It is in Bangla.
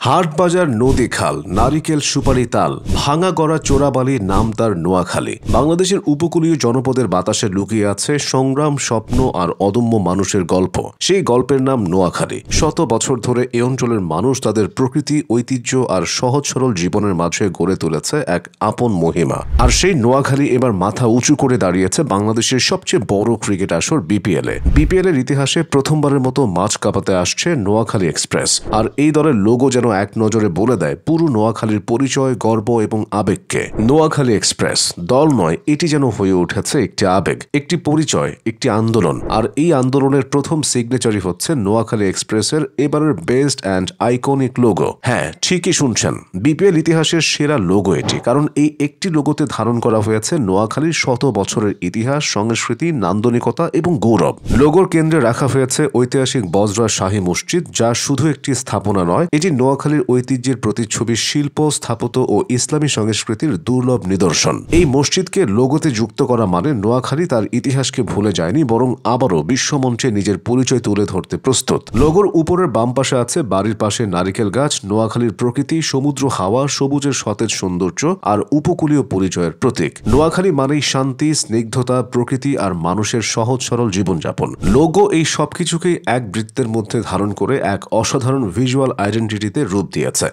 হাটবাজার নদী খাল, নারিকেল সুপারি তাল, ভাঙা গড়া চোরাবালি, নাম তার নোয়াখালী। বাংলাদেশের উপকূলীয় জনপদের বাতাসে লুকিয়ে আছে সংগ্রাম, স্বপ্ন আর অদম্য মানুষের গল্প। সেই গল্পের নাম নোয়াখালী। শত বছর ধরে এ অঞ্চলের মানুষ তাদের প্রকৃতি, ঐতিহ্য আর সহজ সরল জীবনের মাঝে গড়ে তুলেছে এক আপন মহিমা। আর সেই নোয়াখালী এবার মাথা উঁচু করে দাঁড়িয়েছে বাংলাদেশের সবচেয়ে বড় ক্রিকেট আসর বিপিএল-এ। বিপিএল-এর ইতিহাসে প্রথমবারের মতো মাঝ কাঁপাতে আসছে নোয়াখালী এক্সপ্রেস। আর এই দলের লোগো যেন এক নজরে বলে দেয় পুরো নোয়াখালীর পরিচয়, গর্ব এবং আবেগকে। নোয়াখালী এক্সপ্রেস দল নয়, এটি যেন হয়ে উঠেছে একটি আবেগ, একটি পরিচয়, একটি আন্দোলন। আর এই আন্দোলনের প্রথম সিগনেচারই হচ্ছে নোয়াখালী এক্সপ্রেসের এবারের বেস্ট অ্যান্ড আইকনিক লোগো। হ্যাঁ, ঠিকই শুনছেন, বিপিএল ইতিহাসের সেরা লোগো এটি। কারণ এই একটি লোগোতে ধারণ করা হয়েছে নোয়াখালীর শত বছরের ইতিহাস, সংস্কৃতি, নান্দনিকতা এবং গৌরব। লোগোর কেন্দ্রে রাখা হয়েছে ঐতিহাসিক বজরা শাহী মসজিদ, যা শুধু একটি স্থাপনা নয়, এটি নোয়াখালীর ঐতিহ্যের প্রতিচ্ছবি, শিল্প, স্থাপত্য ও ইসলামী সংস্কৃতির দুর্লভ নিদর্শন। এই মসজিদকে লোগোতে যুক্ত করা মানে নোয়াখালী তার ইতিহাসকে ভুলে যায়নি, বরং আবারও বিশ্বমঞ্চে নিজের পরিচয় তুলে ধরতে প্রস্তুত। লোগোর উপরের বাম পাশে আছে বাড়ির পাশে নারিকেল গাছ, নোয়াখালীর প্রকৃতি, সমুদ্র হাওয়া, সবুজের সতেজ সৌন্দর্য আর উপকূলীয় পরিচয়ের প্রতীক। নোয়াখালী মানেই শান্তি, স্নিগ্ধতা, প্রকৃতি আর মানুষের সহজ সরল জীবনযাপন। লোগো এই সবকিছুকেই এক বৃত্তের মধ্যে ধারণ করে এক অসাধারণ ভিজুয়াল আইডেন্টিটিতে রূপ দিয়েছে।